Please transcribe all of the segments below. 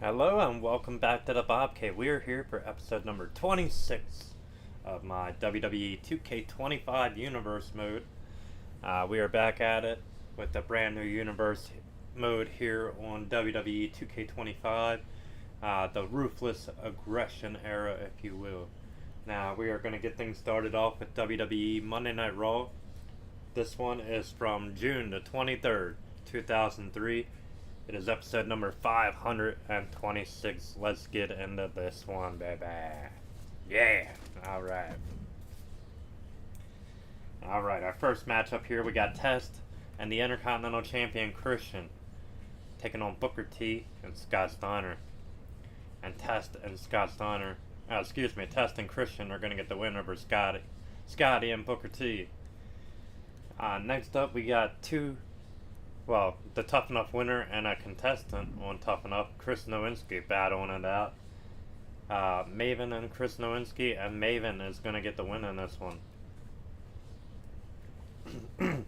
Hello and welcome back to the Bobcat. We are here for episode number 26 of my WWE 2K25 Universe mode. We are back at it with the brand new Universe mode here on WWE 2K25. The Ruthless Aggression era, if you will. Now, we are going to get things started off with WWE Monday Night Raw. This one is from June the 23rd, 2003. It is episode number 526. Let's get into this one, baby. Yeah! Alright. Alright, our first matchup here, we got Test and the Intercontinental Champion Christian taking on Booker T and Scott Steiner. And Test and Christian are going to get the win over Scotty and Booker T. Next up, we got the Tough Enough winner and a contestant on Tough Enough, Chris Nowinski, battling it out. Maven and Chris Nowinski, and Maven is going to get the win in this one.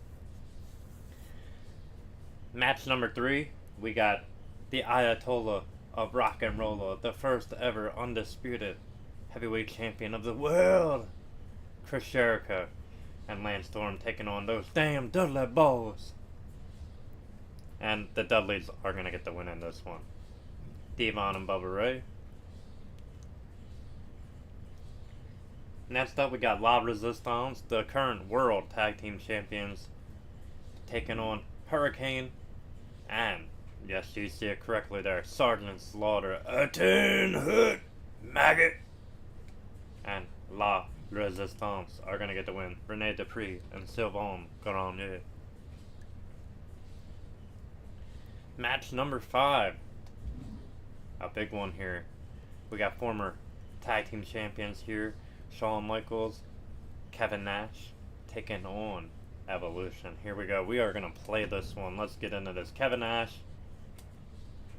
Match number 3, we got the Ayatollah of Rock and Rolla, the first ever undisputed heavyweight champion of the world, Chris Jericho, and Lance Storm taking on those damn Dudley Boys. And the Dudleys are going to get the win in this one. Devon and Bubba Ray. Next up, we got La Resistance, the current World Tag Team Champions, taking on Hurricane and, yes, you see it correctly there, Sergeant Slaughter, a 10-hit maggot. And La Resistance are going to get the win. Rene Dupree and Sylvain Grenier. Match number 5. A big one here. We got former tag team champions here. Shawn Michaels, Kevin Nash, taking on Evolution. Here we go. We are going to play this one. Let's get into this. Kevin Nash,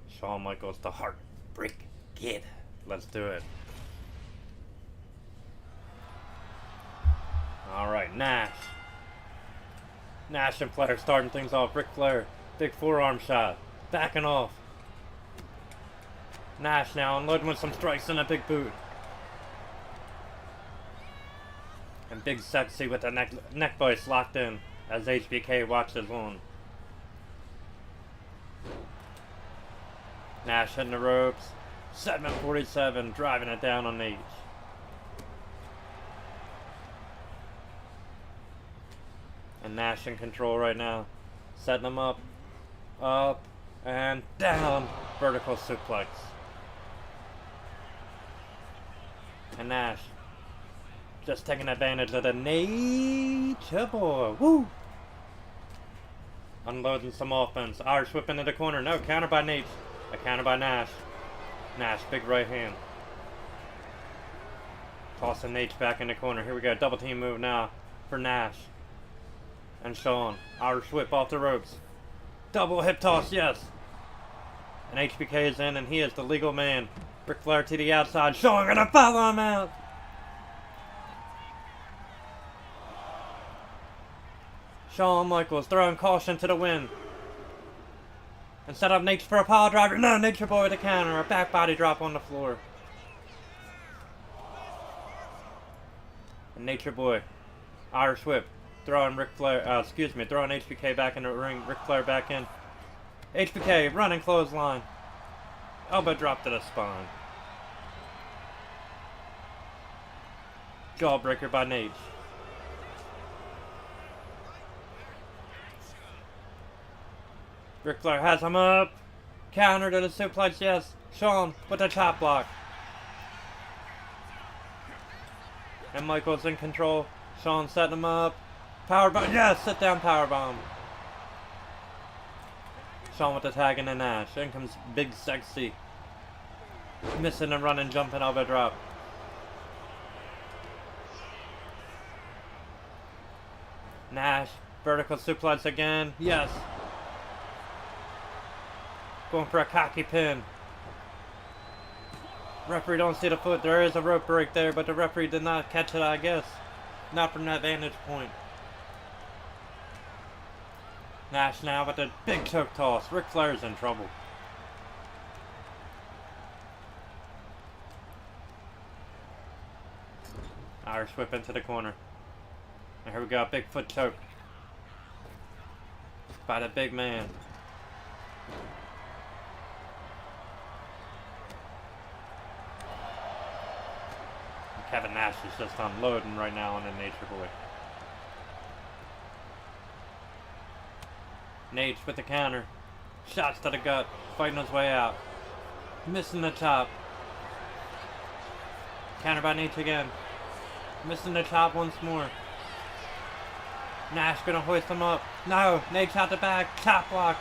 Shawn Michaels, the Heartbreak Kid. Let's do it. Alright, Nash. Nash and Flair starting things off. Ric Flair, big forearm shot. Backing off. Nash now unloading with some strikes and a big boot. And Big Sexy with the neck vice locked in as HBK watches on. Nash hitting the ropes. 747 driving it down on H. And Nash in control right now. Setting them up. Up. And down, vertical suplex. And Nash just taking advantage of the Nature Boy. Woo! Unloading some offense. Irish whip into the corner. No, counter by Nate. A counter by Nash. Nash, big right hand. Tossing Nate back in the corner. Here we go. Double team move now for Nash. And Shawn. Irish whip off the ropes. Double hip toss, yes. And HBK is in, and he is the legal man. Ric Flair to the outside. Shawn gonna follow him out. Shawn Michaels throwing caution to the wind. And set up Nature for a pile driver. No, Nature Boy with a counter. A back body drop on the floor. And Nature Boy. Irish whip. Throwing throwing HBK back in the ring. Ric Flair back in. HBK running clothesline. Elbow drop to the spine. Jawbreaker by Nate. Ric Flair has him up. Counter to the suplex, yes. Shawn with the chop block. And Michaels in control. Shawn setting him up. Powerbomb, yes, sit down powerbomb. Shawn with the tag and the Nash. In comes Big Sexy. Missing a running, jumping elbow drop. Nash, vertical suplex again. Yes. Going for a cocky pin. Referee don't see the foot. There is a rope break there, but the referee did not catch it, I guess. Not from that vantage point. Nash now with a big choke toss. Ric Flair's in trouble. Irish whip into the corner. And here we go, big foot choke. By the big man. Kevin Nash is just unloading right now on the Nature Boy. Nate with the counter. Shots to the gut. Fighting his way out. Missing the chop. Counter by Nate again. Missing the chop once more. Nash gonna hoist him up. No! Nate's out the back. Chop block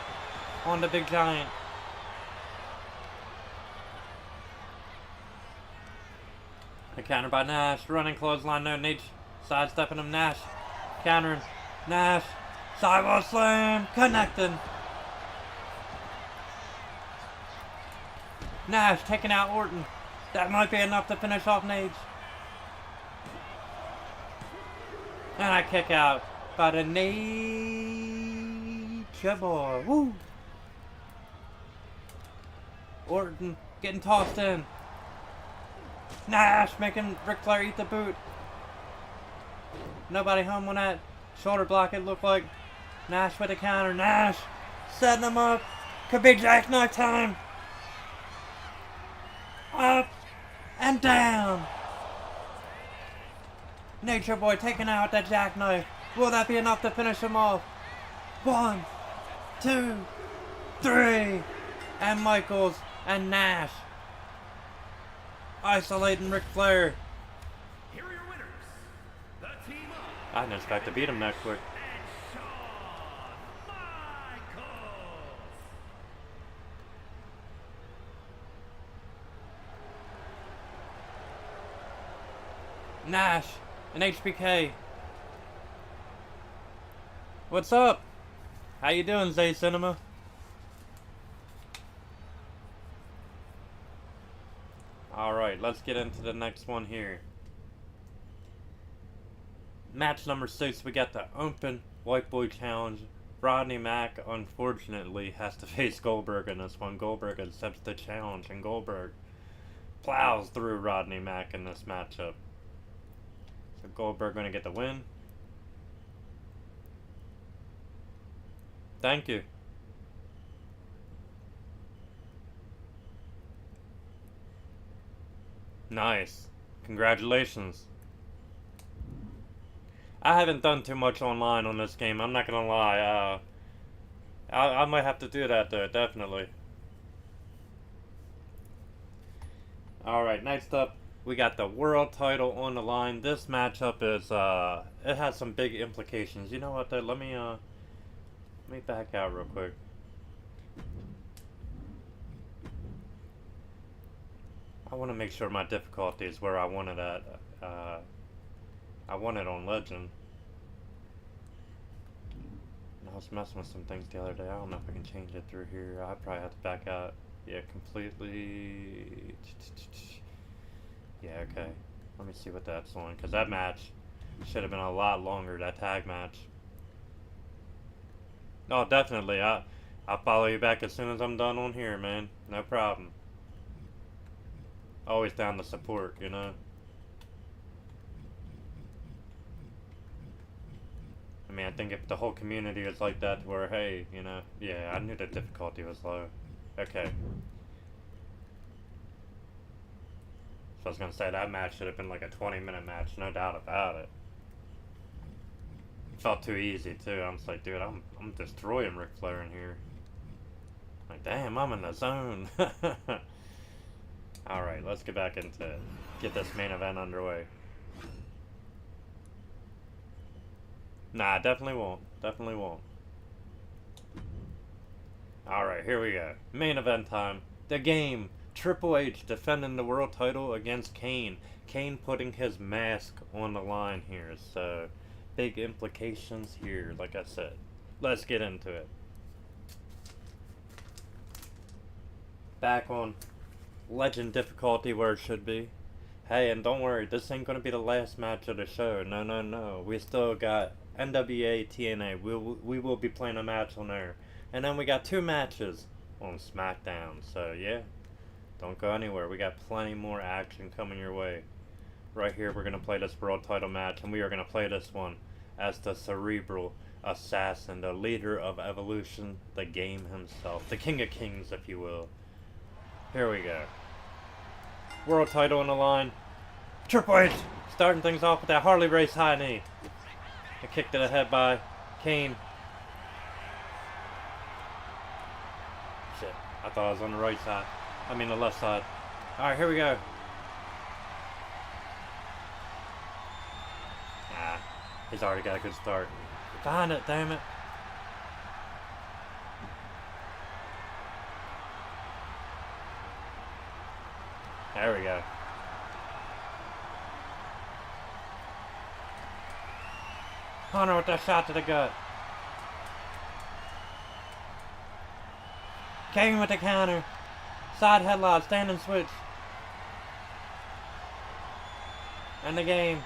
on the big giant. A counter by Nash. Running clothesline. No, Nate sidestepping him. Nash countering. Nash. Sidewall slam. Connecting. Nash taking out Orton. That might be enough to finish off Nate. And I kick out by the Nature Boy. Woo! Orton getting tossed in. Nash making Ric Flair eat the boot. Nobody home on that shoulder block, it looked like. Nash with a counter. Nash setting him up. Could be jackknife time. Up and down. Nature Boy taking out that jackknife. Will that be enough to finish him off? 1, 2, 3. And Michaels and Nash isolating Ric Flair. Here are your winners. The team up. I didn't expect to beat him that quick. Nash and HBK. What's up? How you doing, Zay Cinema? Alright, let's get into the next one here. Match number 6, we got the Open White Boy Challenge. Rodney Mack, unfortunately, has to face Goldberg in this one. Goldberg accepts the challenge, and Goldberg plows through Rodney Mack in this matchup. So Goldberg going to get the win. Thank you. Nice. Congratulations. I haven't done too much online on this game, I'm not gonna lie. I might have to do that though, definitely. Alright, next up, we got the world title on the line. This matchup is, it has some big implications. You know what though, let me back out real quick. I want to make sure my difficulty is where I want it at. I want it on Legend. And I was messing with some things the other day. I don't know if I can change it through here. I probably have to back out. Yeah, completely. Yeah, okay. Let me see what that's on. Because that match should have been a lot longer, that tag match. Oh, definitely. I'll follow you back as soon as I'm done on here, man. No problem. Always down to support, you know? I mean, I think if the whole community was like that, where, hey, you know, yeah, I knew the difficulty was low. Okay. So I was gonna say, that match should have been like a 20-minute match, no doubt about it. Felt too easy, too. I'm just like, dude, I'm destroying Ric Flair in here. Like, damn, I'm in the zone. Alright, let's get back into it. Get this main event underway. Nah, definitely won't. Definitely won't. Alright, here we go. Main event time. The game. Triple H defending the world title against Kane. Kane putting his mask on the line here. So, big implications here, like I said. Let's get into it. Back on Legend difficulty where it should be. Hey, and don't worry, this ain't gonna be the last match of the show. No, no, no. We still got NWA TNA. We will be playing a match on there. And then we got 2 matches on SmackDown. So, yeah. Don't go anywhere. We got plenty more action coming your way. right here, we're going to play this world title match, and we are going to play this one as the cerebral assassin, the leader of evolution, the game himself, the king of kings, if you will. Here we go. World title on the line. Triple H starting things off with that Harley Race high knee. A kick to the head by Kane. Shit, I thought I was on the right side. I mean the left side. Alright, here we go. Ah, he's already got a good start. Find it, damn it. There we go. Hunter with that shot to the gut. Kane with the counter. Side headlock, standing switch. And the game.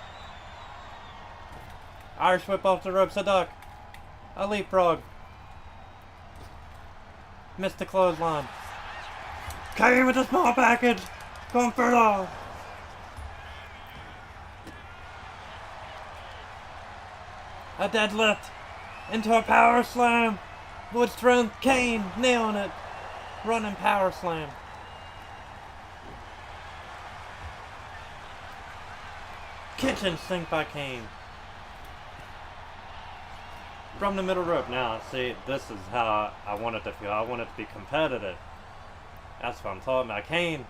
Irish whip off the ropes, a duck. A leapfrog. Missed the clothesline. Kane with a small package. Going for it all. A deadlift into a power slam. With strength, Kane nailing it. Running power slam. Kitchen sink by Kane. From the middle rope. Now, see, this is how I want it to feel. I want it to be competitive. That's what I'm talking about. Kane,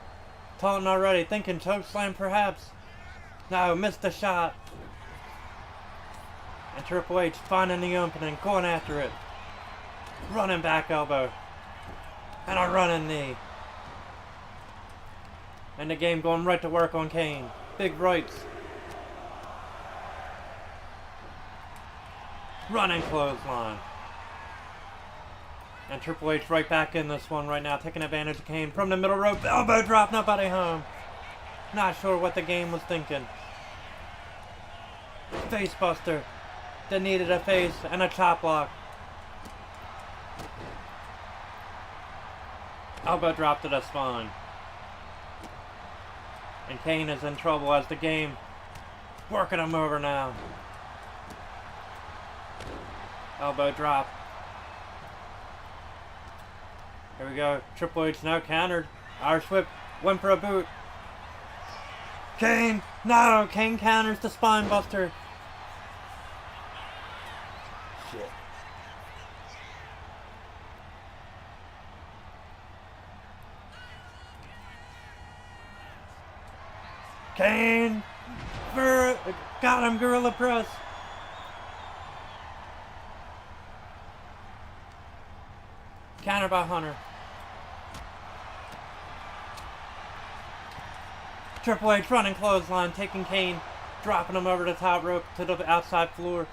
taunting already, thinking choke slam perhaps. No, missed the shot. And Triple H finding the opening, going after it. Running back elbow. And a running knee. And the game going right to work on Kane. Big rights. Running clothesline. And Triple H right back in this one right now, taking advantage of Kane from the middle rope. Elbow drop, nobody home. Not sure what the game was thinking. Face buster. That needed a face and a chop block. Elbow drop to the spine. And Kane is in trouble as the game working him over now. Elbow drop. Here we go. Triple H now countered. Irish whip. Went for a boot. Kane. No. Kane counters the spine buster. Shit. Kane. Got him. Gorilla press. Counter by Hunter. Triple H running clothesline, taking Kane, dropping him over the top rope to the outside floor.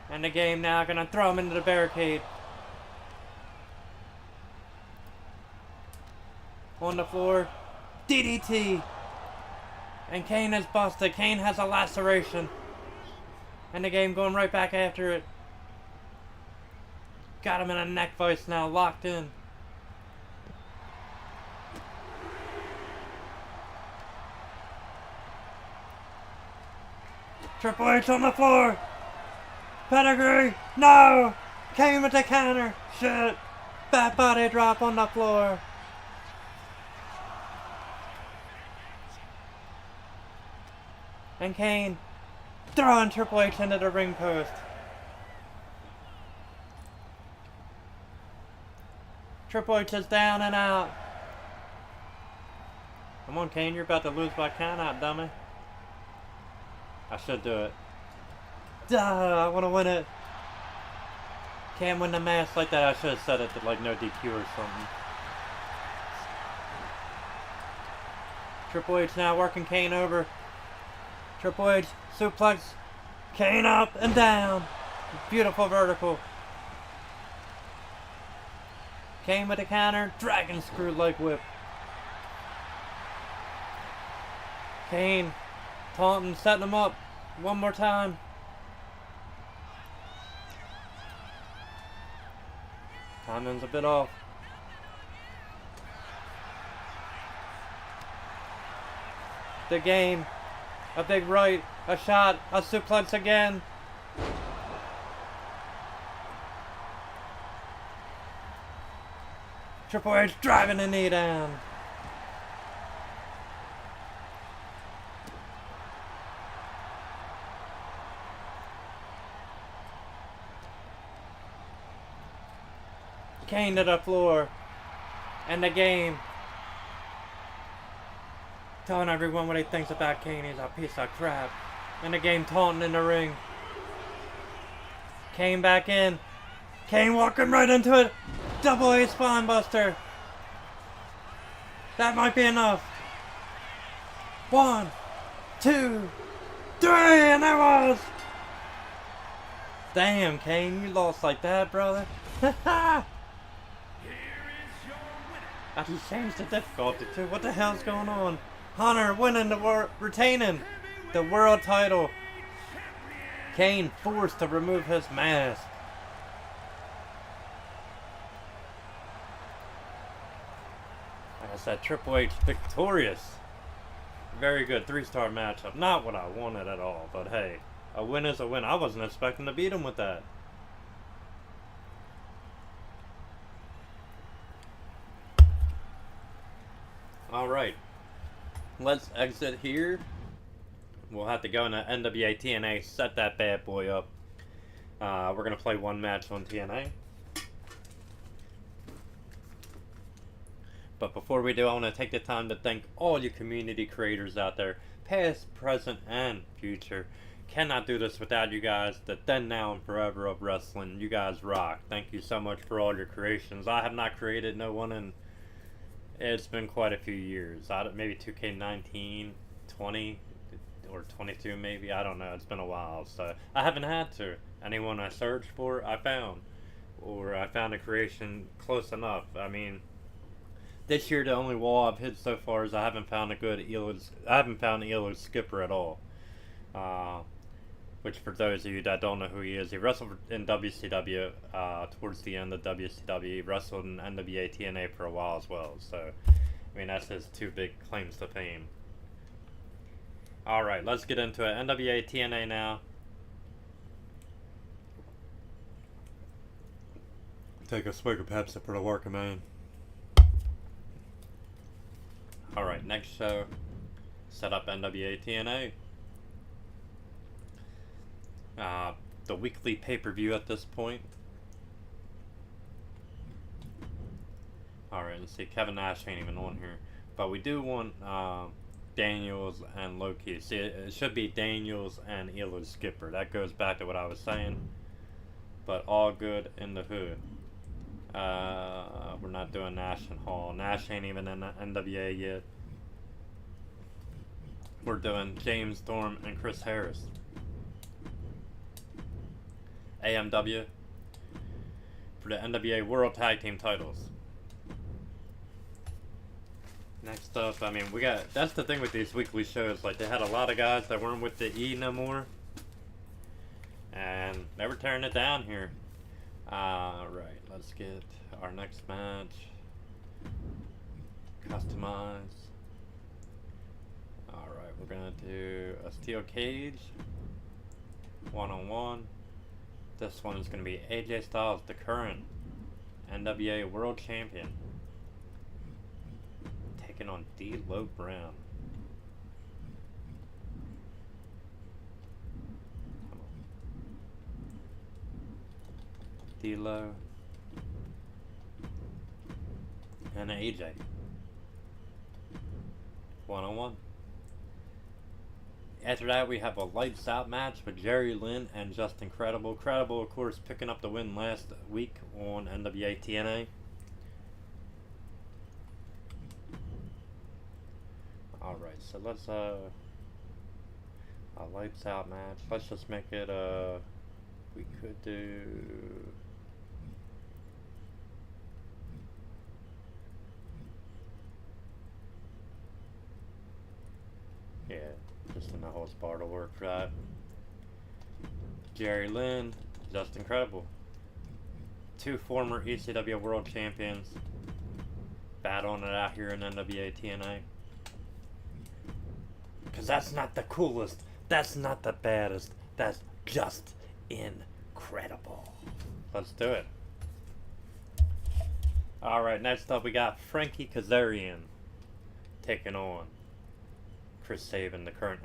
And the game now gonna throw him into the barricade. On the floor, DDT. And Kane is busted. Kane has a laceration. And the game going right back after it. Got him in a neck vice now, locked in. Triple H on the floor. Pedigree. No. Came with the counter. Shit. Fat body drop on the floor. And Kane throwing Triple H into the ring post. Triple H is down and out. Come on, Kane, you're about to lose by count out, dummy. I should do it. Duh, I want to win it. Can't win the match like that. I should have said it to like no DQ or something. Triple H now working Kane over. Triple H suplex. Kane up and down. Beautiful vertical. Kane with the counter, dragon screw leg whip. Kane taunting, setting him up one more time. Timing's a bit off. the game. A big right, a shot, a suplex again. Triple H driving the knee down. Kane to the floor. And the game. Telling everyone what he thinks about Kane. He's a piece of crap. And the game taunting in the ring. Kane back in. Kane walking right into it. Double A spine buster. That might be enough. 1, 2, 3, and that was. Damn, Kane, you lost like that, brother. I just changed the difficulty too. What the hell's going on? Hunter winning retaining the world title. Kane forced to remove his mask. Like I said, Triple H victorious. Very good 3-star matchup. Not what I wanted at all, but hey, a win is a win. I wasn't expecting to beat him with that. Alright, let's exit here. We'll have to go into NWA TNA, set that bad boy up. We're going to play one match on TNA. But before we do, I want to take the time to thank all you community creators out there, past, present, and future. Cannot do this without you guys. The then, now, and forever of wrestling. You guys rock. Thank you so much for all your creations. I have not created no one in... It's been quite a few years. Maybe 2K19, 20, or 22 maybe. I don't know. It's been a while. So I haven't had to. Anyone I searched for, I found. Or I found a creation close enough. I mean, this year the only wall I've hit so far is I haven't found a good Elo skipper at all. Which, for those of you that don't know who he is, he wrestled in WCW towards the end of WCW. He wrestled in NWA TNA for a while as well. So, I mean, that's his two big claims to fame. Alright, let's get into it. NWA TNA now. Take a swig of Pepsi for the working man. Alright, next show. Set up NWA TNA. The weekly pay-per-view at this point. Alright, let's see. Kevin Nash ain't even on here. But we do want Daniels and Loki. See, it should be Daniels and Elo Skipper. That goes back to what I was saying. But all good in the hood. We're not doing Nash and Hall. Nash ain't even in the NWA yet. We're doing James Storm and Chris Harris. AMW for the NWA World Tag Team titles. Next up, I mean, that's the thing with these weekly shows, like they had a lot of guys that weren't with the E no more, and they were tearing it down here. Right, let's get our next match. Customize. Alright, we're gonna do a steel cage, 1-on-1. This one is going to be AJ Styles, the current NWA World Champion, taking on D'Lo Brown. Come on. D'Lo and AJ. 1-on-1. After that, we have a lights out match with Jerry Lynn and Justin Credible. Credible, of course, picking up the win last week on NWA TNA. Alright, so let's, a lights out match. Let's just make it, we could do... Yeah. Just in the whole spar to work for that. Jerry Lynn, Justin Credible. Two former ECW World Champions battling it out here in NWA TNA. Because that's not the coolest. That's not the baddest. That's just incredible. Let's do it. Alright, next up we got Frankie Kazarian taking on Chris Sabin, the current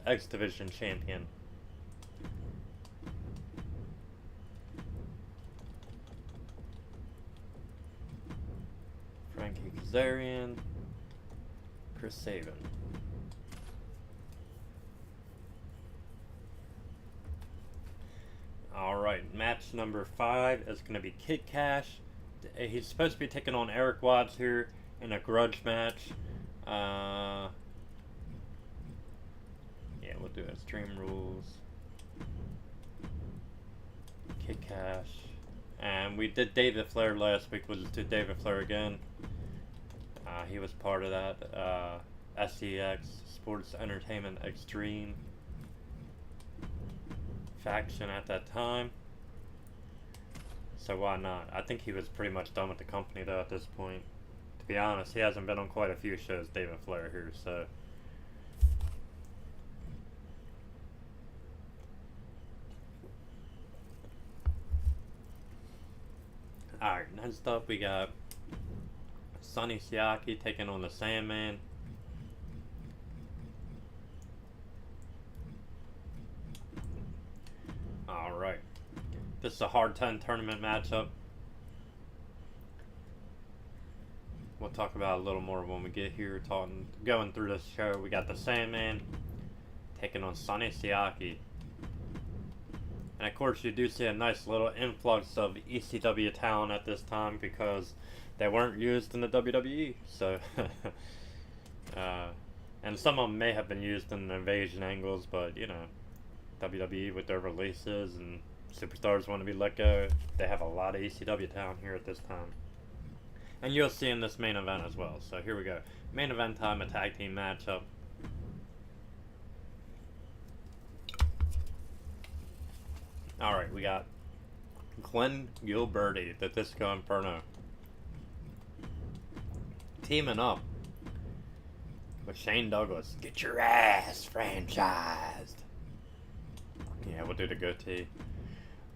X Division champion. Frankie Kazarian, Chris Sabin. Alright, match number 5 is going to be Kid Cash. He's supposed to be taking on Eric Watts here in a grudge match. Yeah, we'll do Extreme Rules. Kid Cash. And we did David Flair last week. We'll just do David Flair again. He was part of that. SEX, Sports Entertainment Extreme faction at that time. So why not? I think he was pretty much done with the company though at this point. To be honest, he hasn't been on quite a few shows, David Flair here, so. Alright, next up we got Sonny Siaki taking on the Sandman. Alright. This is a hard 10 tournament matchup. We'll talk about it a little more when we get here. Going through this show, we got the Sandman taking on Sonny Siaki. And of course, you do see a nice little influx of ECW talent at this time because they weren't used in the WWE. So, and some of them may have been used in the invasion angles, but you know, WWE with their releases and superstars want to be let go. They have a lot of ECW talent here at this time. And you'll see in this main event as well. So here we go. Main event time, a tag team matchup. Alright, we got Glenn Gilberti, the Disco Inferno, teaming up with Shane Douglas. Get your ass franchised. Yeah, we'll do the goatee.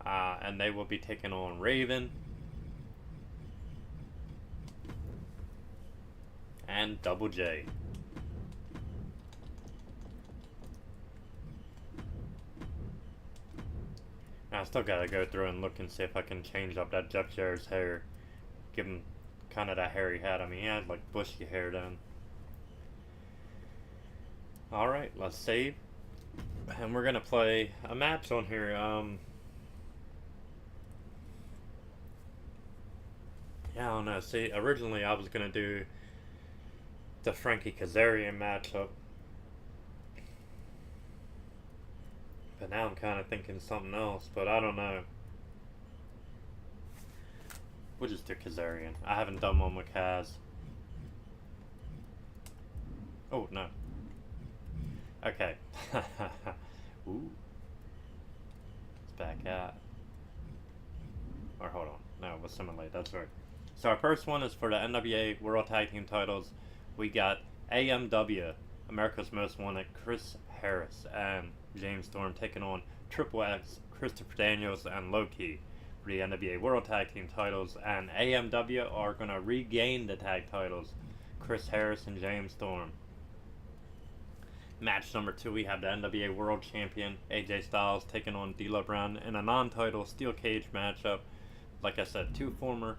And they will be taking on Raven and Double J. I still gotta go through and look and see if I can change up that Jeff Jarrett's hair. Give him kind of that hair he had. I mean, he had like bushy hair then. Alright, let's save. And we're gonna play a match on here. Yeah, I don't know. See, originally I was gonna do the Frankie Kazarian matchup, but now I'm kind of thinking something else. But I don't know. We'll just do Kazarian. I haven't done one with Kaz. Oh no. Okay. Ooh. It's back at. Or hold on. No, it was simulate. That's right. So our first one is for the NWA World Tag Team titles. We got AMW, America's Most Wanted, Chris Harris and James Storm taking on Triple X, Christopher Daniels and Loki for the NWA World Tag Team titles. And AMW are going to regain the tag titles, Chris Harris and James Storm. Match number 2, we have the NWA World Champion AJ Styles taking on D'Lo Brown in a non-title steel cage matchup. Like I said, two former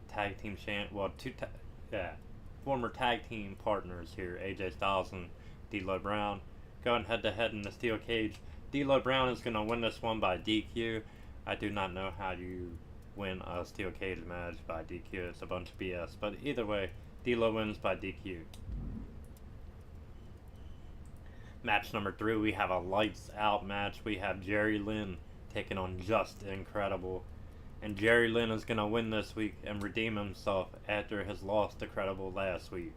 tag team former tag team partners here, AJ Styles and D'Lo Brown, going head to head in the steel cage. D'Lo Brown is going to win this one by DQ. I do not know how you win a steel cage match by DQ. It's a bunch of BS. But either way, D'Lo wins by DQ. Match number 3, we have a lights out match. We have Jerry Lynn taking on Just Incredible. And Jerry Lynn is going to win this week and redeem himself after his loss to Credible last week.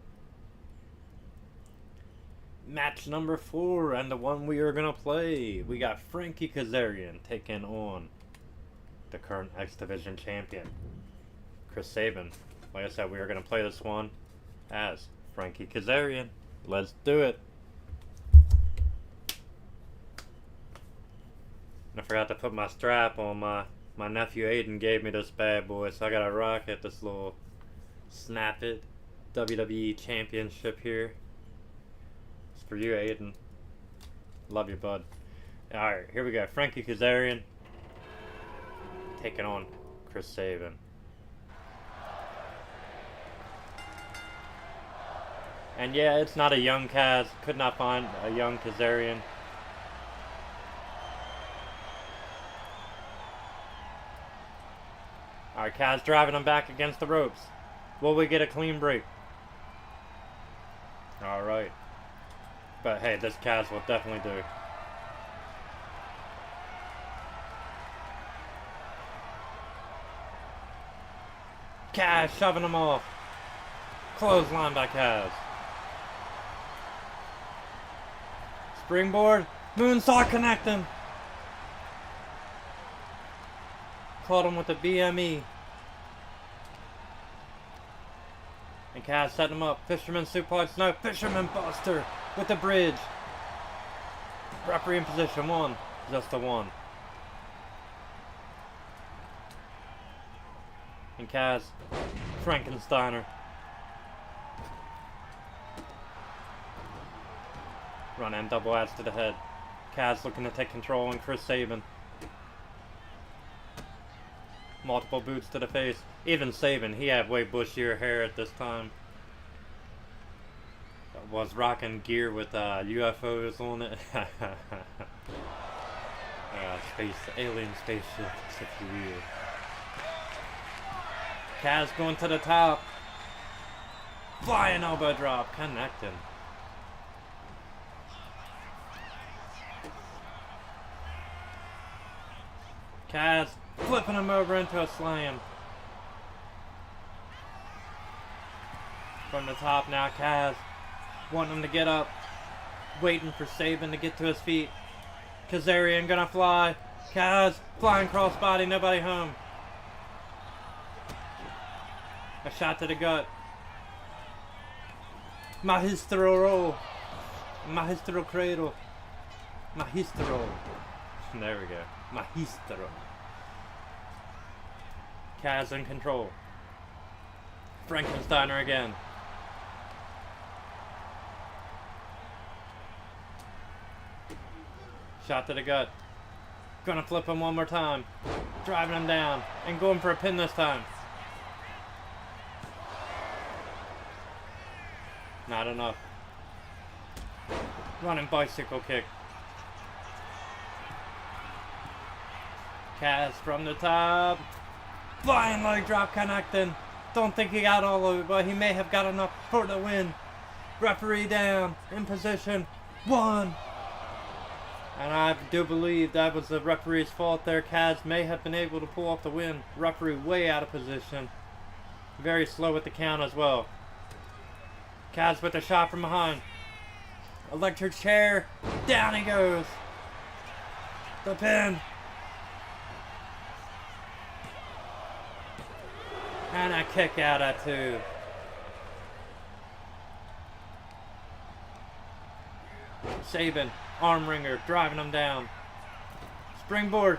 Match number 4, and the one we are going to play. We got Frankie Kazarian taking on the current X Division champion, Chris Sabin. Like I said, we are going to play this one as Frankie Kazarian. Let's do it. forgot to put my strap on. My nephew Aiden gave me this bad boy, so I gotta rock it. This little Snap It WWE Championship here. It's for you, Aiden. Love you, bud. Alright, here we go. Frankie Kazarian taking on Chris Sabin. And yeah, it's not a young Kaz. Could not find a young Kazarian. Alright, Kaz driving him back against the ropes. Will we get a clean break? Alright. But hey, this Kaz will definitely do. Kaz shoving him off. Clothesline by Kaz. Springboard. Moonsault connecting. Caught him with the BME. And Kaz setting him up. Fisherman suplex. No, Fisherman Buster with the bridge. Referee in position. One. Just a one. And Kaz. Frankensteiner. Run and double axe to the head. Kaz looking to take control on Chris Sabin. Multiple boots to the face. Even Sabin, he had way bushier hair at this time. Was rocking gear with UFOs on it. Alien spaceships, if you will. Kaz going to the top. Flying elbow drop, connecting. Kaz flipping him over into a slam. From the top now, Kaz wanting him to get up. Waiting for Sabin to get to his feet. Kazarian gonna fly. Kaz flying crossbody, nobody home. A shot to the gut. Magistro roll. Magistro cradle. Magistro. There we go. Magistro. Kaz in control. Frankensteiner again. Shot to the gut. Gonna flip him one more time. Driving him down. And going for a pin this time. Not enough. Running bicycle kick. Kaz from the top. Flying leg drop connecting. Don't think he got all of it, but he may have got enough for the win. Referee down. In position. One. And I do believe that was the referee's fault there. Kaz may have been able to pull off the win. Referee way out of position. Very slow with the count as well. Kaz with a shot from behind. Electric chair. Down he goes. The pin. And a kick out at two. Sabin, arm wringer, driving him down. Springboard.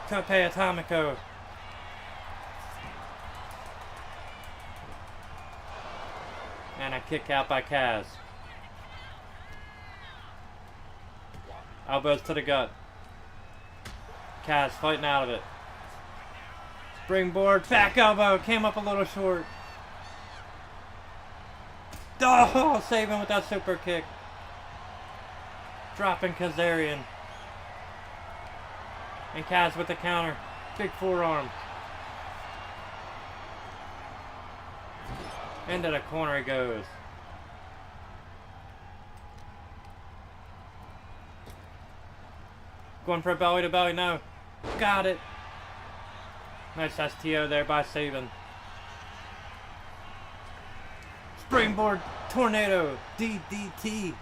Tope Atomico. And a kick out by Kaz. Elbows to the gut. Kaz fighting out of it. Springboard, back elbow, came up a little short. Oh, Sabin with that super kick. Dropping Kazarian. And Kaz with the counter. Big forearm. Into the corner he goes. Going for a belly to belly, no. Got it. Nice STO there by Sabin. Springboard tornado. DDT.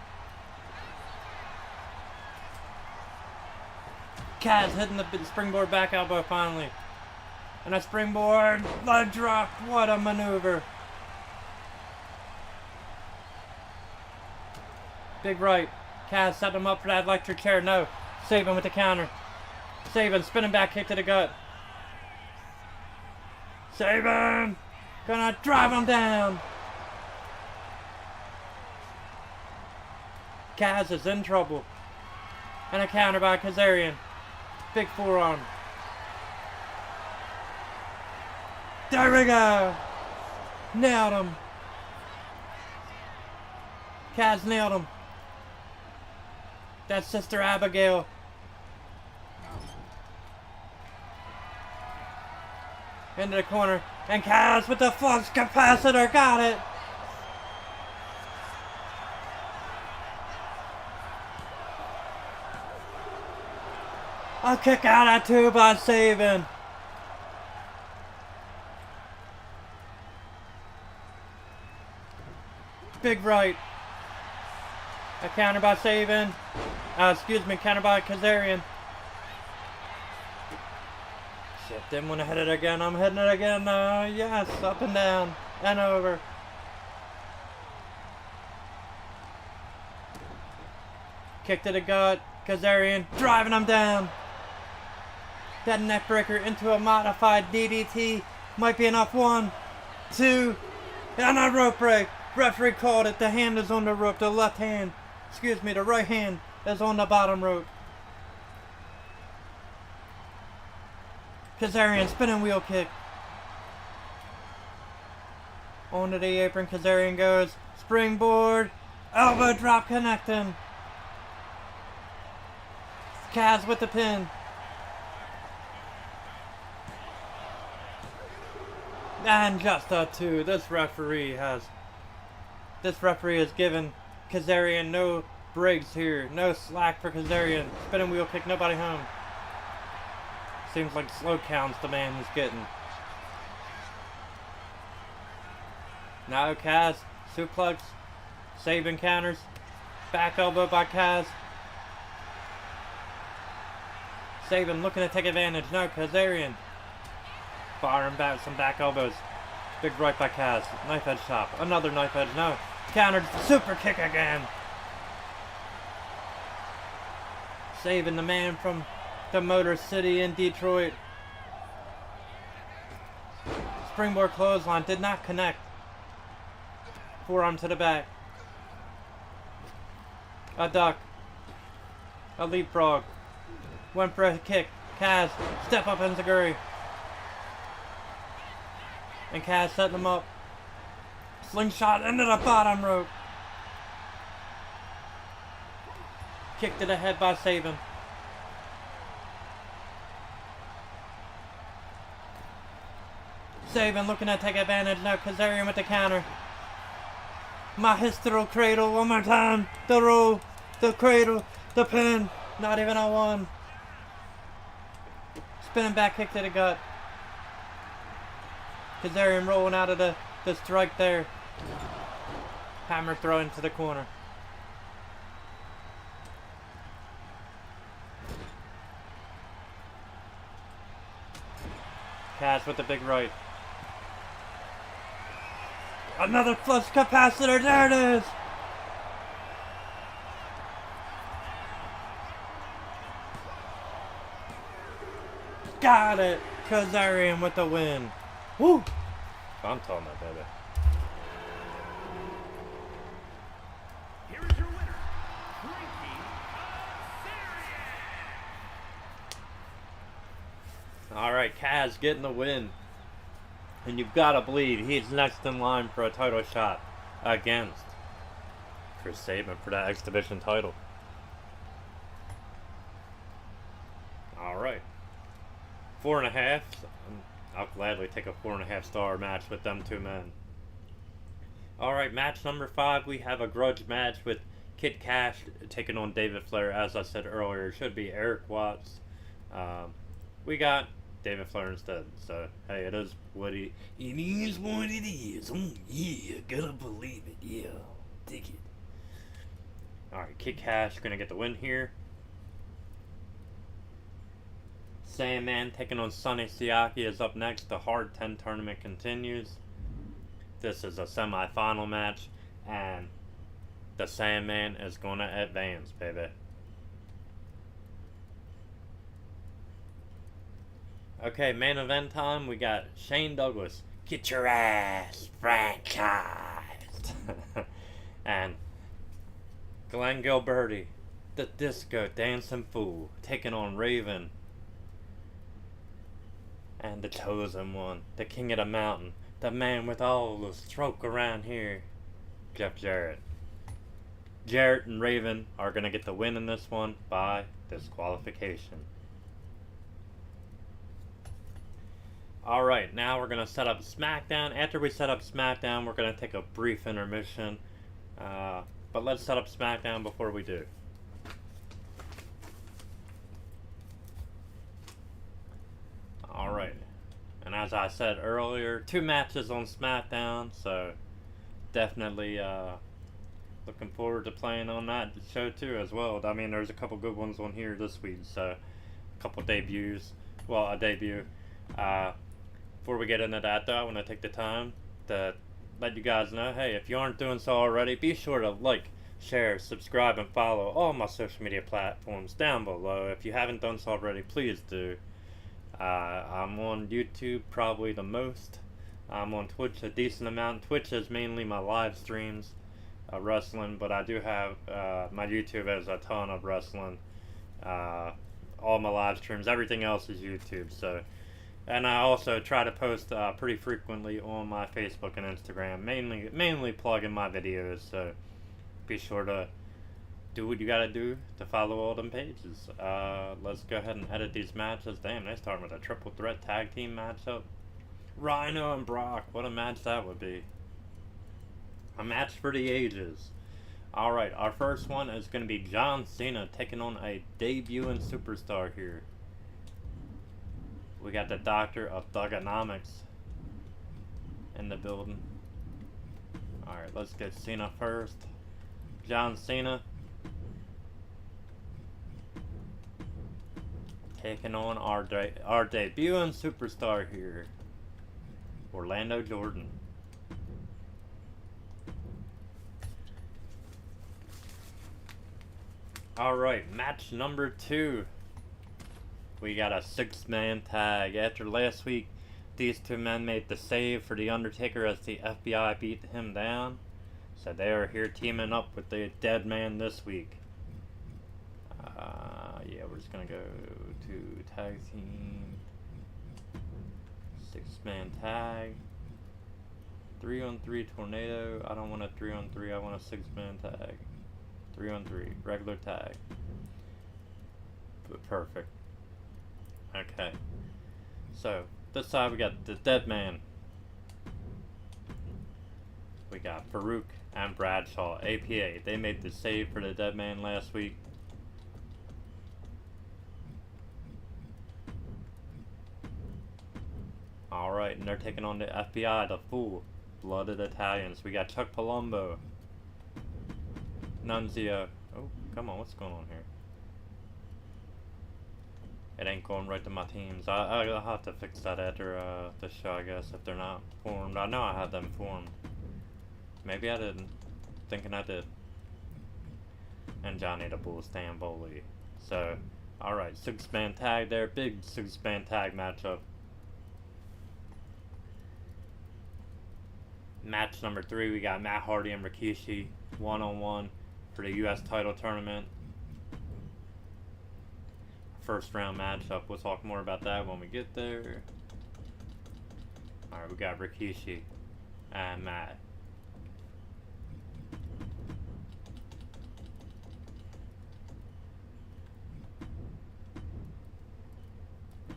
Kaz hitting the springboard back elbow finally. And a springboard leg drop. What a maneuver. Big right. Kaz setting him up for that electric chair. No. Sabin with the counter. Saban spinning back kick to the gut. Saban gonna drive him down. Kaz is in trouble. And a counter by Kazarian. Big forearm. There we go. Nailed him. Kaz nailed him. That's Sister Abigail. Into the corner. And Kaz with the flux capacitor. Got it. A kick out at 2 by Saban. Big right. A counter by Saban. Counter by Kazarian. Shit, didn't want to hit it again. I'm hitting it again. Yes, up and down. And over. Kick to the gut. Kazarian driving him down. That neck breaker into a modified DDT. Might be enough. 1, 2, and a rope break. Referee called it. The hand is on the rope. The left hand, the right hand is on the bottom rope. Kazarian spinning wheel kick. Onto the apron. Kazarian goes. Springboard. Elbow drop connecting. Kaz with the pin. And just a 2. This referee has given Kazarian no breaks here. No slack for Kazarian. Spinning wheel kick, nobody home. Seems like slow counts the man is getting. Now Kaz, suplex. Saban counters. Back elbow by Kaz. Saban looking to take advantage. No, Kazarian. Firing back some back elbows. Big right by Kaz. Knife edge chop. Another knife edge. No. Countered. Super kick again. Saving the man from the Motor City in Detroit. Springboard clothesline. Did not connect. Forearm to the back. A duck. A leapfrog. Went for a kick. Kaz. Step up enziguri. And Kaz setting him up. Slingshot into the bottom rope. Kick to the head by Saban. Saban looking to take advantage. Now Kazarian with the counter. My historical cradle one more time. The roll. The cradle. The pin. Not even a 1. Spinning back kick to the gut. Kazarian rolling out of the strike there. Hammer throw into the corner. Kaz with the big right. Another flux capacitor. There it is. Got it. Kazarian with the win. Woo! I'm telling that, baby. Here's your winner, Frankie Kazarian. Alright, Kaz getting the win. And you've got to believe he's next in line for a title shot against Chris Sabin for that X Division title. Alright. 4.5. I'll gladly take a 4.5 star match with them 2 men. Alright, match number 5. We have a grudge match with Kid Cash taking on David Flair. As I said earlier, it should be Eric Watts. We got David Flair instead. So, hey, it is what it is. What it is. Yeah, gotta believe it. Yeah, dig it. Alright, Kid Cash gonna get the win here. Sandman taking on Sonny Siaki is up next. The Hard 10 tournament continues. This is a semi-final match, and the Sandman is going to advance, baby. Okay, main event time. We got Shane Douglas. Get your ass franchised. And Glenn Gilberti, the disco dancing fool, taking on Raven. And the chosen one, the king of the mountain, the man with all the stroke around here, Jeff Jarrett. Jarrett and Raven are going to get the win in this one by disqualification. Alright, now we're going to set up SmackDown. After we set up SmackDown, we're going to take a brief intermission. But let's set up SmackDown before we do. Alright. And as I said earlier, 2 matches on SmackDown, so definitely looking forward to playing on that show too as well. I mean, there's a couple good ones on here this week, so a couple debuts. Well, a debut. Before we get into that though, I want to take the time to let you guys know, hey, if you aren't doing so already, be sure to like, share, subscribe, and follow all my social media platforms down below. If you haven't done so already, please do. I'm on YouTube probably the most. I'm on Twitch a decent amount. Twitch is mainly my live streams of wrestling, but I do have my YouTube has a ton of wrestling. All my live streams, everything else is YouTube. So, and I also try to post pretty frequently on my Facebook and Instagram, mainly plugging my videos. So be sure to do what you gotta do to follow all them pages. Let's go ahead and edit these matches. Damn, they're starting with a triple threat tag team matchup. Rhino and Brock, what a match that would be. A match for the ages. Alright, our first one is going to be John Cena taking on a debuting superstar here. We got the Doctor of Thugonomics in the building. Alright, let's get Cena first. John Cena taking on our debuting superstar here, Orlando Jordan. Alright, match number 2. We got a 6-man tag. After last week, these 2 men made the save for The Undertaker as the FBI beat him down. So they are here teaming up with the dead man this week. Yeah, we're just gonna go to tag team. 6-man tag. 3-on-3 tornado. I don't want a 3-on-3, I want a 6-man tag. 3-on-3, regular tag. Perfect. Okay. So, this side we got the dead man. We got Farouk and Bradshaw, APA. They made the save for the dead man last week. Alright, and they're taking on the FBI, the full-blooded Italians. We got Chuck Palumbo. Nunzio. Oh, come on, what's going on here? It ain't going right to my teams. I'll have to fix that after the show, I guess, if they're not formed. I know I had them formed. Maybe I didn't. Thinking I did. And Johnny the Bull Stamboli. So, alright, 6-man tag there. Big 6-man tag matchup. Match number 3, we got Matt Hardy and Rikishi 1-on-1 for the U.S. title tournament. First round matchup. We'll talk more about that when we get there. Alright, we got Rikishi and Matt.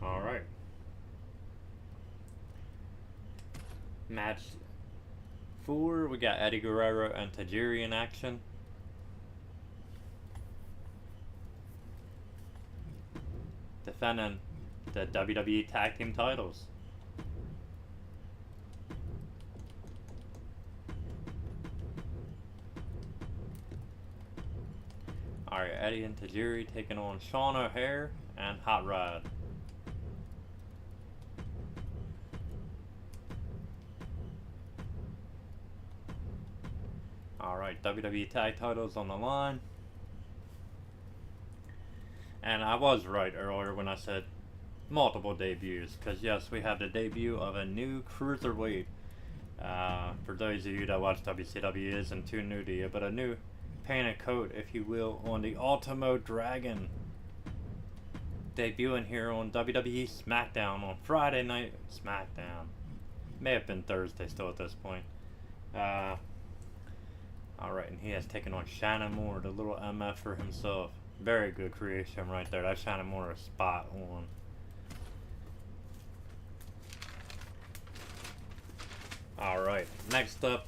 Alright. Match 4, we got Eddie Guerrero and Tajiri in action. Defending the WWE Tag Team titles. Alright, Eddie and Tajiri taking on Sean O'Hare and Hot Rod. Alright, WWE Tag titles on the line. And I was right earlier when I said multiple debuts. Because yes, we have the debut of a new cruiserweight. For those of you that watch WCW, it isn't too new to you, but a new painted coat, if you will, on the Ultimo Dragon. Debuting here on WWE SmackDown on Friday Night SmackDown. May have been Thursday still at this point. Alright, and he has taken on Shannon Moore, the little MF for himself. Very good creation right there. That Shannon Moore is spot on. Alright, next up,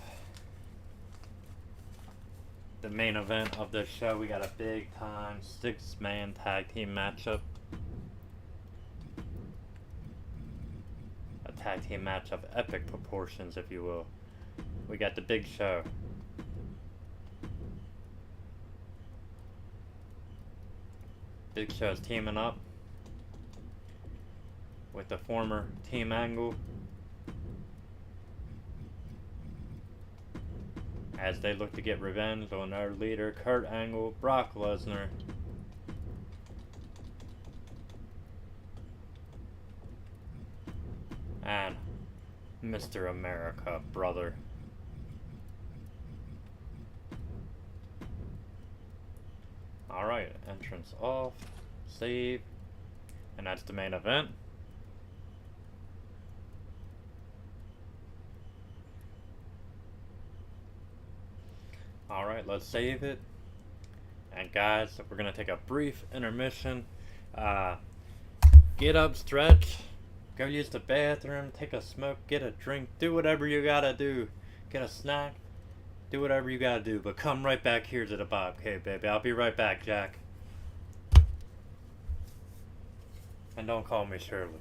the main event of this show. We got a big time 6-man tag team matchup. A tag team match of epic proportions, if you will. We got the Big Show. Big Show is teaming up with the former Team Angle as they look to get revenge on their leader, Kurt Angle, Brock Lesnar. And Mr. America, brother. Alright, entrance off, save, and that's the main event. Alright, let's save it. And guys, we're going to take a brief intermission. Get up, stretch, go use the bathroom, take a smoke, get a drink, do whatever you gotta do. Get a snack, do whatever you gotta do. But come right back here to the Bob K, baby. I'll be right back, Jack. And don't call me Shirley.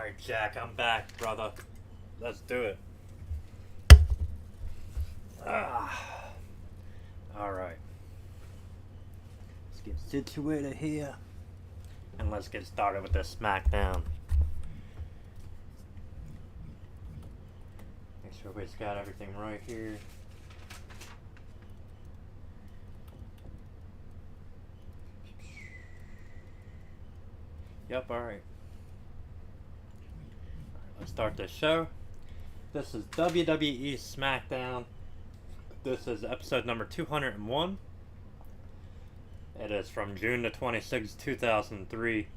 Alright, Jack, I'm back, brother. Let's do it. Alright. Let's get situated here. And let's get started with this SmackDown. Make sure we've got everything right here. Yep, alright. Let's start this show. This is WWE SmackDown. This is episode number 201. It is from June the 26th, 2003.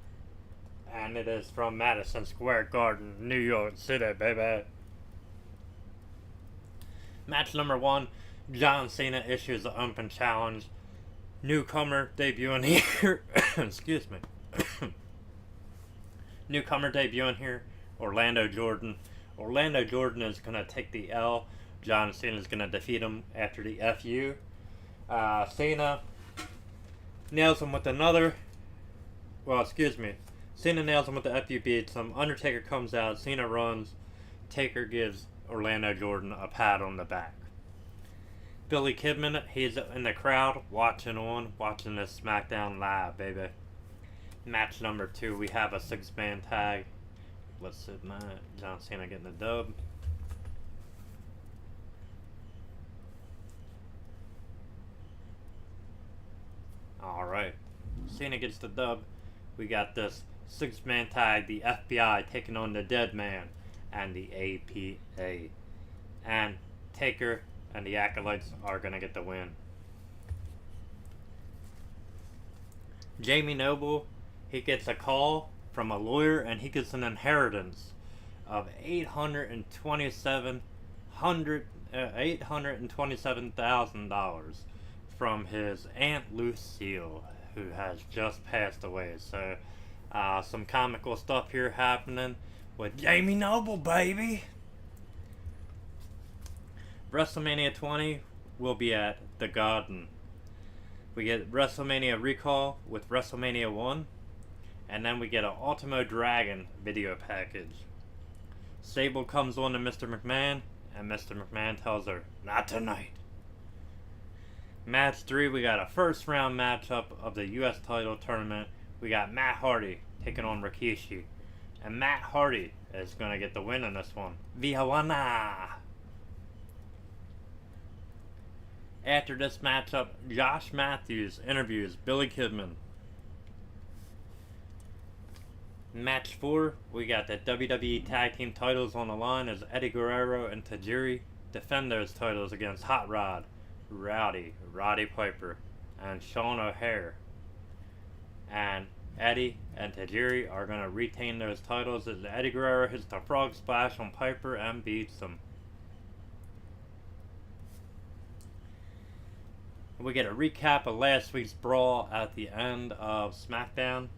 And it is from Madison Square Garden, New York City, baby. Match number 1. John Cena issues the open challenge. Newcomer debuting here. Excuse me. Newcomer debuting here. Orlando Jordan. Orlando Jordan is going to take the L. John Cena is going to defeat him after the FU. Cena nails him with another. Well, excuse me. Cena nails him with the FU, beats him. Undertaker comes out. Cena runs. Taker gives Orlando Jordan a pat on the back. Billy Kidman, he's in the crowd watching this SmackDown live, baby. Match number 2, we have a 6-man tag. Let's see, John Cena getting the dub. Alright. Cena gets the dub. We got this 6-man tag, the FBI taking on the Dead Man and the APA. And Taker and the Acolytes are going to get the win. Jamie Noble, he gets a call from a lawyer and he gets an inheritance of $827,000 from his Aunt Lucille, who has just passed away. So some comical stuff here happening with Jamie Noble, baby. WrestleMania 20 will be at the Garden. We get WrestleMania Recall with WrestleMania 1. And then we get an Ultimo Dragon video package. Sable comes on to Mr. McMahon, and Mr. McMahon tells her, not tonight. Match 3, we got a first round matchup of the US title tournament. We got Matt Hardy taking on Rikishi. And Matt Hardy is going to get the win in this one. Vihawana! After this matchup, Josh Matthews interviews Billy Kidman. Match 4, we got the WWE Tag Team titles on the line as Eddie Guerrero and Tajiri defend those titles against Hot Rod, Roddy Piper, and Sean O'Hare. And Eddie and Tajiri are going to retain those titles as Eddie Guerrero hits the frog splash on Piper and beats them. We get a recap of last week's brawl at the end of SmackDown.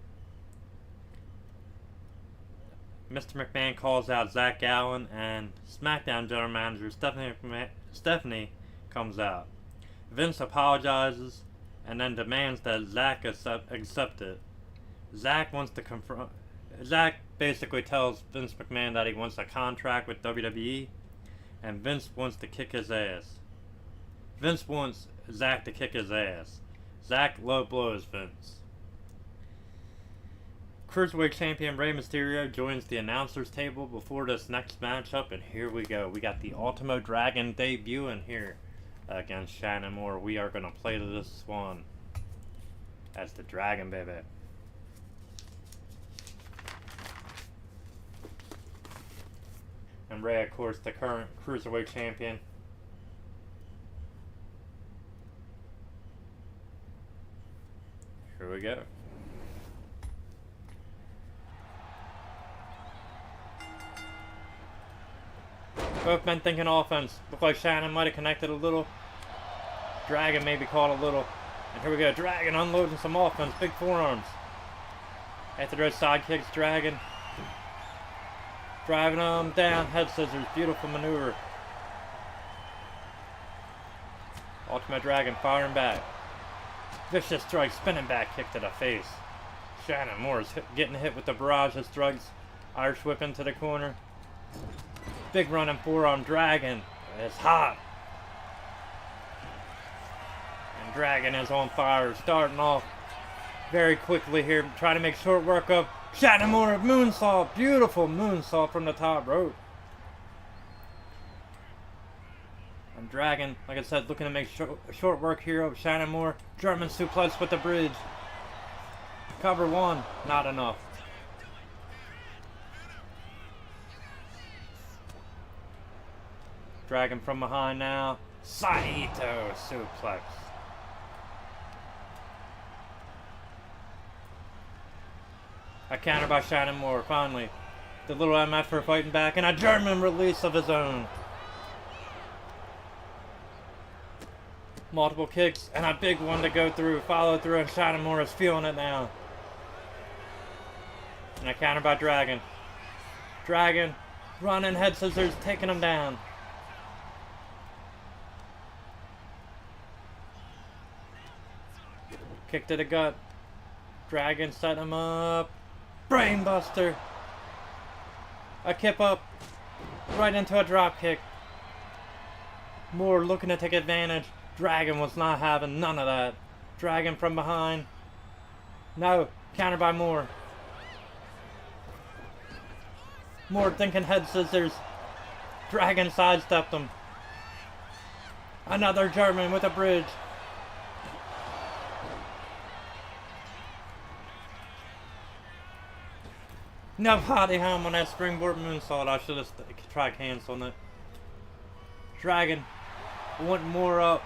Mr. McMahon calls out Zach Allen, and SmackDown General Manager Stephanie comes out. Vince apologizes and then demands that Zach accept it. Zach basically tells Vince McMahon that he wants a contract with WWE, and Vince wants to kick his ass. Vince wants Zach to kick his ass. Zach low blows Vince. Cruiserweight Champion Rey Mysterio joins the announcers table before this next matchup, and here we go. We got the Ultimo Dragon debuting here against Shannon Moore. We are going to play to this one as the Dragon, baby. And Rey, of course, the current Cruiserweight Champion. Here we go. Both men thinking offense. Look like Shannon might have connected a little. Dragon maybe caught a little. And here we go. Dragon unloading some offense. Big forearms. After those side kicks, Dragon driving them down. Head scissors. Beautiful maneuver. Ultimate Dragon firing back. Vicious strike. Spinning back kick to the face. Shannon Moore is getting hit with the barrage of strikes. Irish whip into the corner. Big running forearm. Dragon is hot. And Dragon is on fire. Starting off very quickly here. Trying to make short work of Shattermore. Moonsault. Beautiful moonsault from the top rope. And Dragon, like I said, looking to make short work here of Shattermore. German suplex with the bridge. Cover one. Not enough. Dragon from behind now. Saito suplex. A counter by Shattermore, finally. The little MF for fighting back, and a German release of his own. Multiple kicks, and a big one to go through. Follow through, and Shattermore is feeling it now. And a counter by Dragon. Dragon, running head scissors, taking him down. Kick to the gut. Dragon set him up. Brainbuster. A kip up. Right into a drop kick. Moore looking to take advantage. Dragon was not having none of that. Dragon from behind. No. Counter by Moore. Moore thinking head scissors. Dragon sidestepped him. Another German with a bridge. No body harm on that springboard moonsault. I should have tried canceling it. Dragon wanting more up.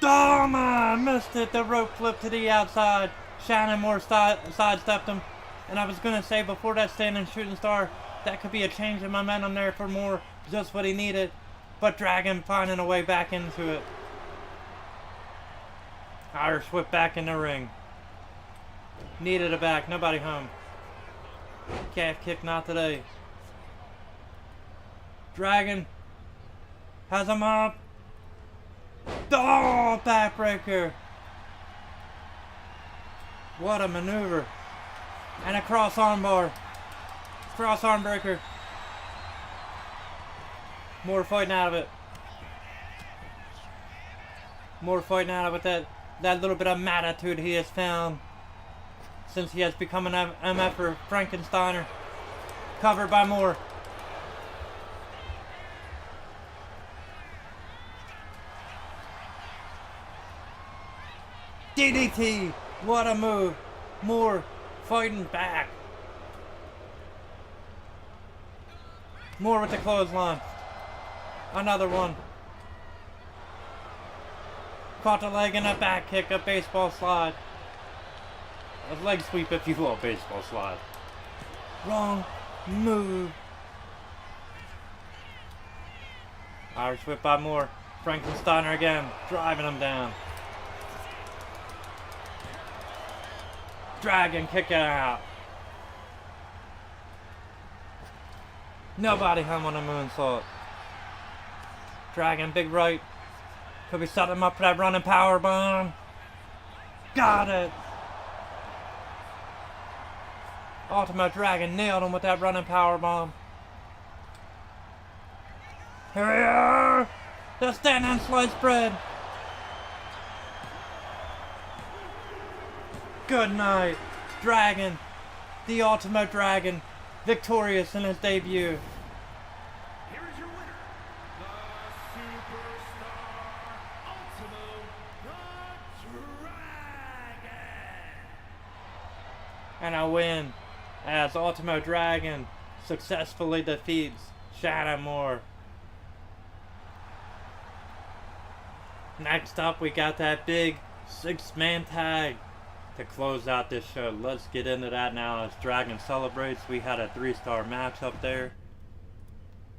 Oh man, missed it. The rope flip to the outside. Shattermore sidestepped him. And I was going to say before that standing shooting star, that could be a change in momentum there for Moore. Just what he needed. But Dragon finding a way back into it. Irish whip back in the ring. Needed it back. Nobody home. Calf kick not today. Dragon has him up. Oh, backbreaker. What a maneuver. And a cross armbar. Cross arm breaker. More fighting out of it. More fighting out of it. That little bit of attitude he has found since he has become an MF for Frankensteiner. Covered by Moore. DDT! What a move! Moore fighting back. Moore with the clothesline. Another one. Caught the leg in a back kick, a baseball slide. A leg sweep if you will, baseball slide. Wrong move. Irish whip by Moore. Frankensteiner again, driving him down. Dragon kick out. Nobody home on a moonsault. Dragon, big right. Could be setting him up for that running power bomb. Got it. Ultimate Dragon nailed him with that running power bomb. Here we are. The standing slice bread. Good night, Dragon. The Ultimate Dragon, victorious in his debut. Here is your winner, the Superstar Ultimo, the Dragon. And a win as Ultimo Dragon successfully defeats Shattermore. Next up, we got that big 6-man tag to close out this show. Let's get into that now as Dragon celebrates. We had a 3-star match up there.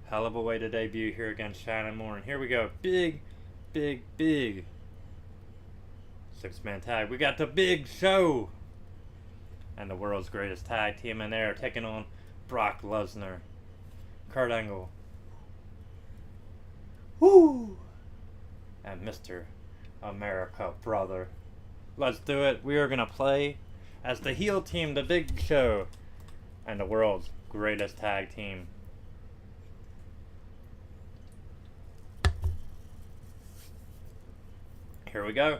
Hell of a way to debut here against Shattermore. And here we go. Big 6-man tag. We got the Big Show and the world's greatest tag team in there, taking on Brock Lesnar, Kurt Angle, woo, and Mr. America, brother. Let's do it. We are going to play as the heel team, the Big Show, and the world's greatest tag team. Here we go.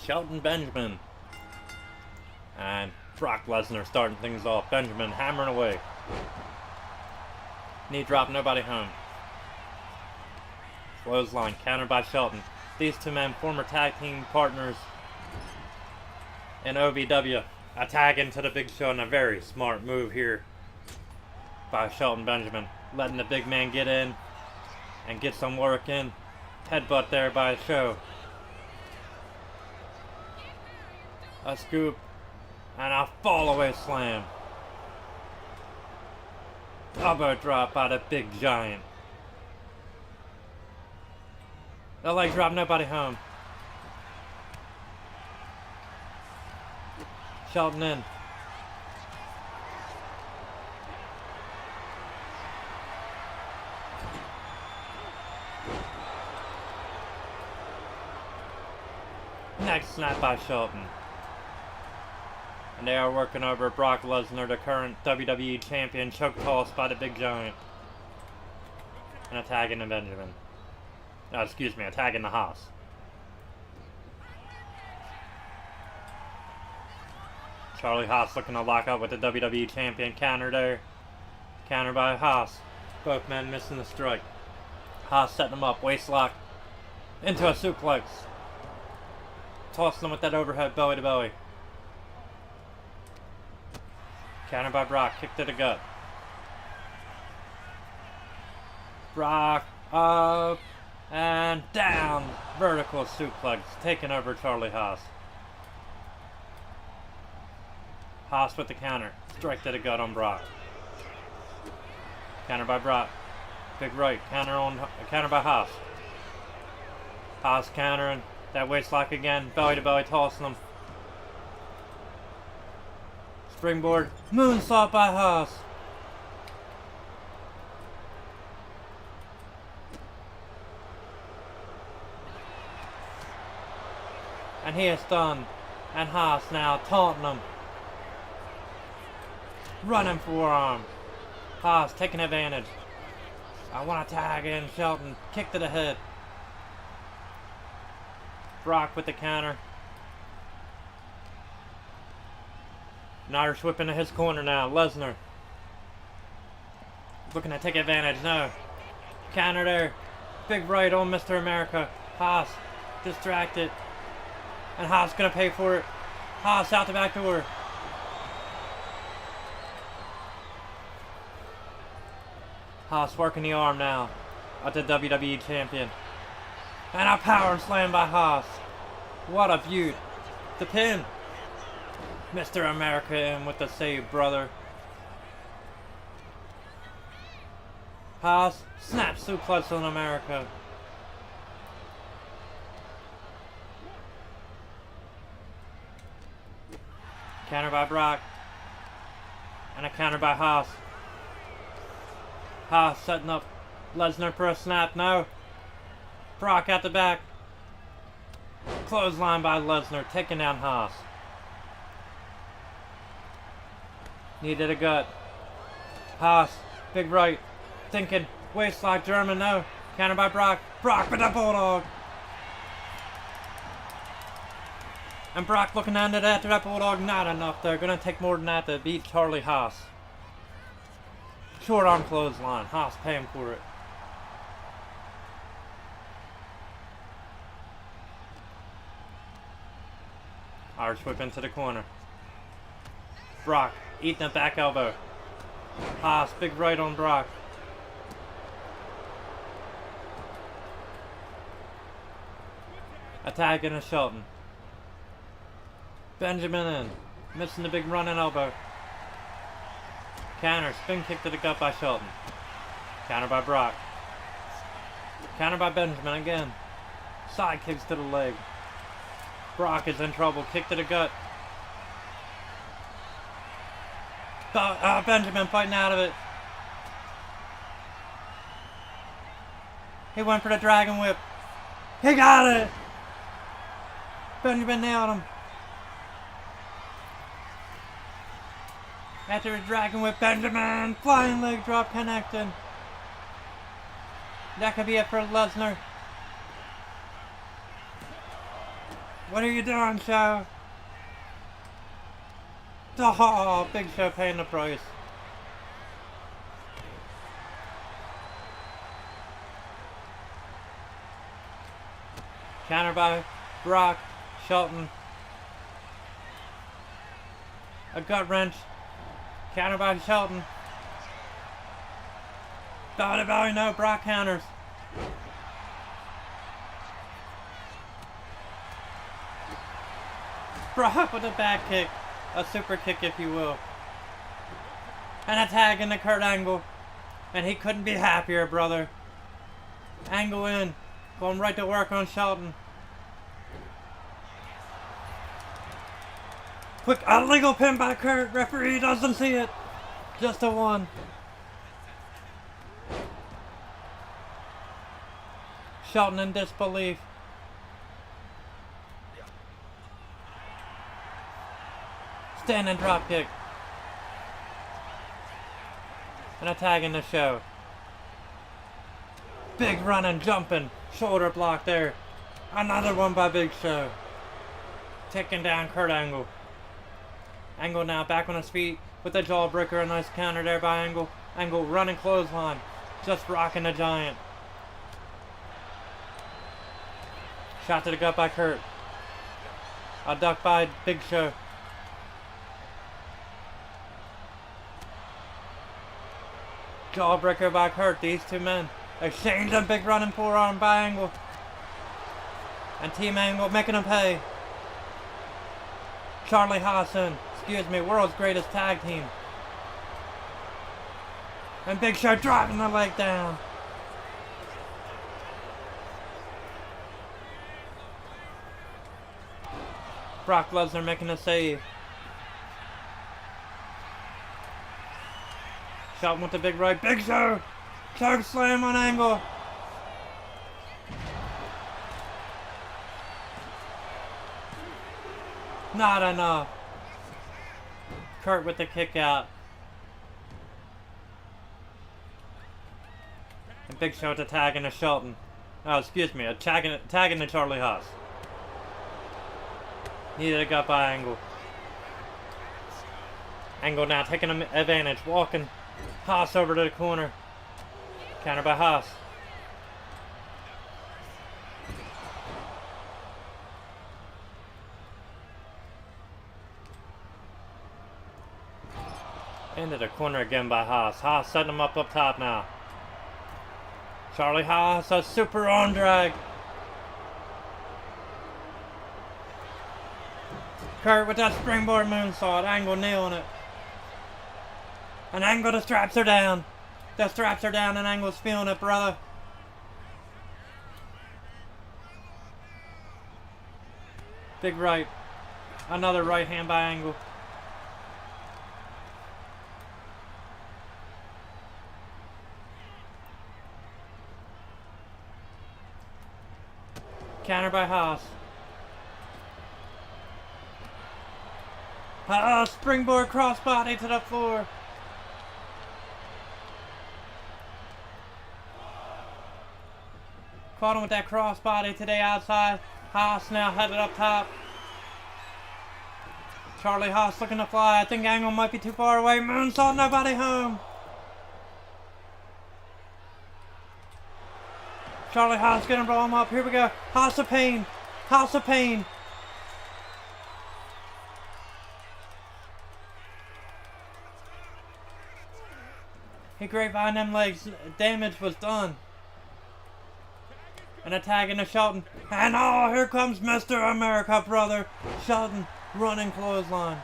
Shelton Benjamin and Brock Lesnar starting things off. Benjamin hammering away. Knee drop, nobody home. Clothesline, countered by Shelton. These two men, former tag team partners in OVW, a tag into the Big Show, and a very smart move here by Shelton Benjamin. Letting the big man get in and get some work in. Headbutt there by Show. A scoop and a fall away slam. Elbow drop by the big giant. The leg drop, nobody home. Shelton in. Next snap by Shelton. And they are working over Brock Lesnar, the current WWE champion, choke toss by the big giant. And a tag into Benjamin. No, excuse me, a tag in the Haas. Charlie Haas looking to lock up with the WWE champion. Counter there. Counter by Haas. Both men missing the strike. Haas setting him up. Waist lock. Into a suplex. Tossing him with that overhead belly to belly. Counter by Brock. Kick to the gut. Brock up and down. Vertical suplex. Taking over Charlie Haas. Haas with the counter. Strike to the gut on Brock. Counter by Brock. Big right. Counter by Haas. Haas countering. That waist lock again. Belly to belly, tossing him. Springboard. Moonsault by Haas. And he is stunned. And Haas now taunting him. Running forearm. Haas taking advantage. I want to tag in Shelton. Kick to the head. Brock with the counter. Irish whip into his corner now. Lesnar. Looking to take advantage. No. Counter there. Big right on Mr. America. Haas. Distracted. And Haas gonna pay for it. Haas out the back door. Haas working the arm now at the WWE champion. And a power slam by Haas. What a view. The pin. Mr. America in with the save, brother. Haas. Snap suplex on America. Counter by Brock. And a counter by Haas. Haas setting up Lesnar for a snap. No. Brock out the back. Clothesline by Lesnar. Taking down Haas. Knee to the gut. Haas. Big right. Thinking. Waist lock German. No. Counter by Brock. Brock with the Bulldog. And Brock looking under that. After that Bulldog. Not enough. They're going to take more than that to beat Charlie Haas. Short arm clothesline. Haas paying for it. Irish whip into the corner. Brock eating a back elbow. Haas big right on Brock. Attack into Shelton. Benjamin in. Missing the big running elbow. Counter, spin kick to the gut by Shelton. Counter by Brock. Counter by Benjamin again. Side kicks to the leg. Brock is in trouble. Kick to the gut. Benjamin fighting out of it. He went for the dragon whip. He got it. Benjamin nailed him. After a dragon whip, Benjamin! Flying leg drop connected. That could be it for Lesnar. What are you doing, Show? Oh, Big Show paying the price. Counter by Brock, Shelton. A gut wrench. Counter by Shelton. Belly belly, no, Brock counters. Brock with a back kick. A super kick, if you will. And a tag into Kurt Angle. And he couldn't be happier, brother. Angle in. Going right to work on Shelton. Quick, illegal pin by Kurt. Referee doesn't see it. Just a 1. Shelton in disbelief. Standing drop kick. And a tag in the Show. Big running, jumping. Shoulder block there. Another one by Big Show. Taking down Kurt Angle. Angle now back on his feet with the jawbreaker. A nice counter there by Angle. Angle running clothesline. Just rocking the Giant. Shot to the gut by Kurt. A duck by Big Show. Jawbreaker by Kurt. These two men exchange a big running forearm by Angle. And Team Angle making him pay. Charlie Hassan, excuse me, world's greatest tag team. And Big Show driving the leg down. Brock Lesnar making a save. Shelton with the big right. Big Show! Choke slam on Angle. Not enough. Kurt with the kick out. And Big Show to tag into Shelton. Oh, excuse me, tagging to Charlie Haas. Needed a gut by Angle. Angle now taking advantage, walking Haas over to the corner. Counter by Haas. Into the corner again by Haas. Haas setting him up top now. Charlie Haas, a super arm drag. Kurt with that springboard moonsault. Angle nailing it. And Angle, the straps are down. The straps are down and Angle's feeling it, brother. Big right. Another right hand by Angle. Counter by Haas. Springboard crossbody to the floor. Caught him with that crossbody today outside. Haas now headed up top. Charlie Haas looking to fly. I think Angle might be too far away. Moonsault, nobody home. Charlie Haas gonna blow him up. Here we go. House of Pain. House of Pain. He grapevine them legs. Damage was done. And a tag into Shelton. And oh, here comes Mr. America, brother. Shelton running clothesline.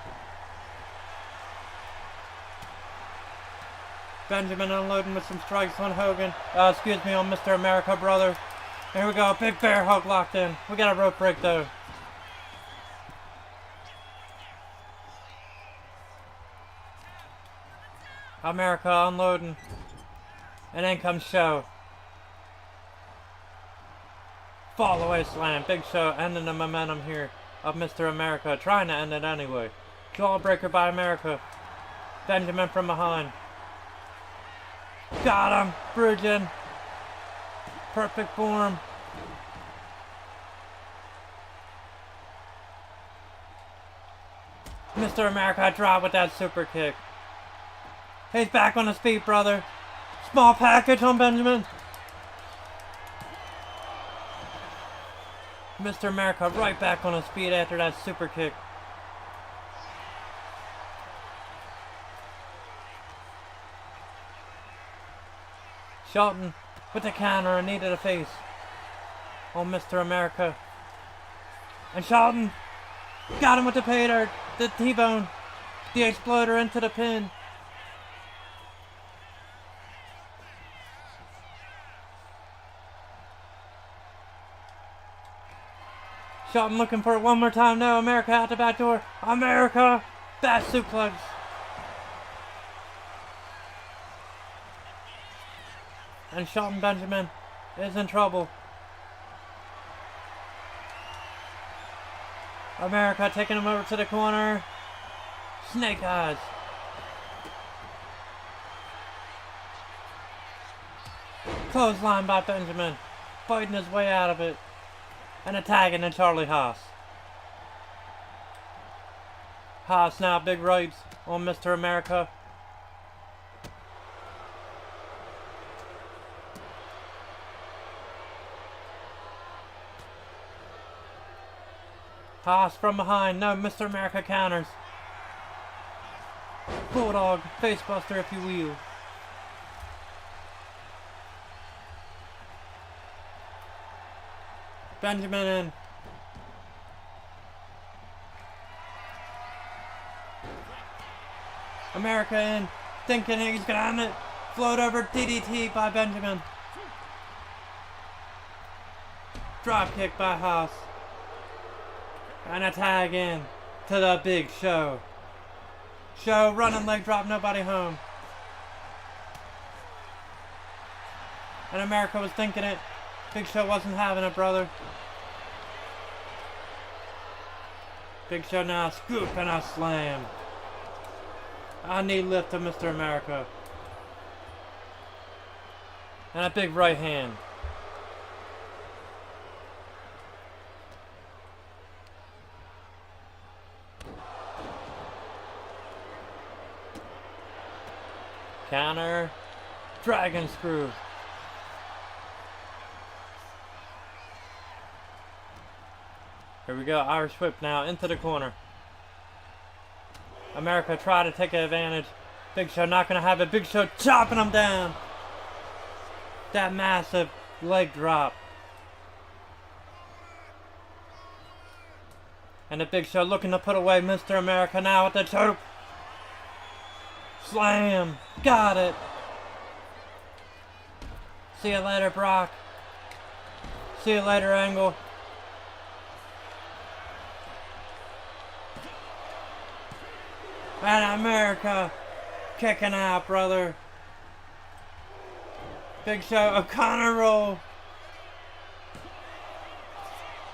Benjamin unloading with some strikes on Hogan. Excuse me, on Mr. America, brother. Here we go. Big bear hug locked in. We got a rope break, though. America unloading. And then comes Show. Fall away slam. Big Show ending the momentum here. of Mr. America, trying to end it anyway. Jawbreaker by America. Benjamin from behind. Got him! Bridging. Perfect form. Mr. America dropped with that super kick. He's back on his feet, brother. Small package on Benjamin. Mr. America right back on his feet after that super kick. Shelton with the counter and knee to the face on Mr. America. And Shelton got him with the pay dirt, the T-bone, the exploder into the pin. Shelton looking for it one more time. No, America out the back door. America! Back suplex. And Shelton Benjamin is in trouble. America taking him over to the corner. Snake eyes. Clothesline by Benjamin. Fighting his way out of it. And a tag in Charlie Haas. Haas now big rights on Mr. America. Haas from behind. No, Mr. America counters. Bulldog, facebuster if you will. Benjamin in. America in. Thinking he's gonna end it. Float over DDT by Benjamin. Drop kick by Haas. And a tag in to the Big Show. Show, running leg drop, nobody home. And America was thinking it. Big Show wasn't having it, brother. Big Show now, scoop and a slam. A knee lift to Mr. America. And a big right hand. Counter. Dragon screw. Here we go. Irish whip now into the corner. America try to take advantage. Big Show not going to have it. Big Show chopping him down. That massive leg drop. And the Big Show looking to put away Mr. America now with the choke. Slam. Got it. See you later, Brock. See you later, Angle. And America kicking out, brother. Big Show, O'Connor roll.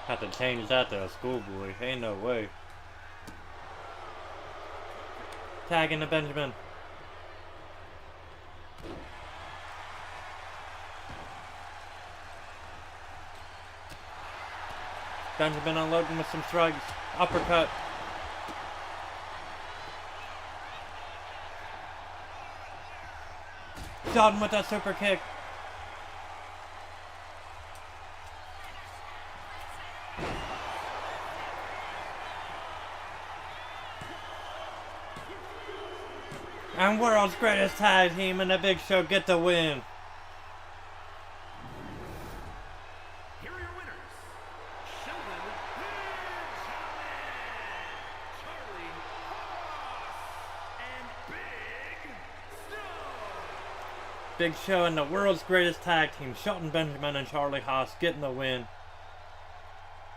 Have to change that to a schoolboy. Ain't no way. Tagging to Benjamin. Benjamin unloading with some shrugs. Uppercut. Shelton with that super kick. And world's greatest tag team and the Big Show get the win. Here are your winners. Sheldon Charlie Haas and Big Snow. Big Show and the world's greatest tag team, Shelton Benjamin and Charlie Haas, getting the win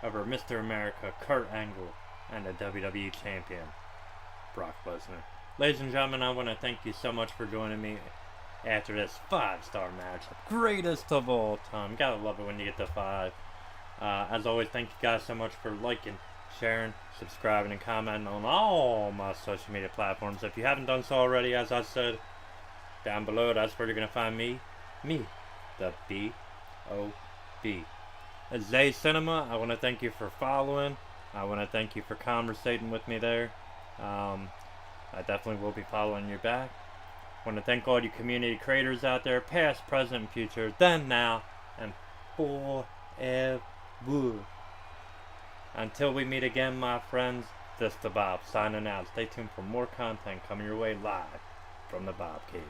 over Mr. America, Kurt Angle, and the WWE Champion, Brock Lesnar. Ladies and gentlemen, I want to thank you so much for joining me after this 5-star match. Greatest of all time. Gotta love it when you get to 5. As always, thank you guys so much for liking, sharing, subscribing, and commenting on all my social media platforms. If you haven't done so already, as I said, down below, that's where you're going to find me, the B.O.B. Zay Cinema, I want to thank you for following. I want to thank you for conversating with me there. I definitely will be following you back. I want to thank all you community creators out there, past, present, and future, then, now, and forever. Until we meet again, my friends, this is the Bob signing out. Stay tuned for more content coming your way live from the Bob Cave.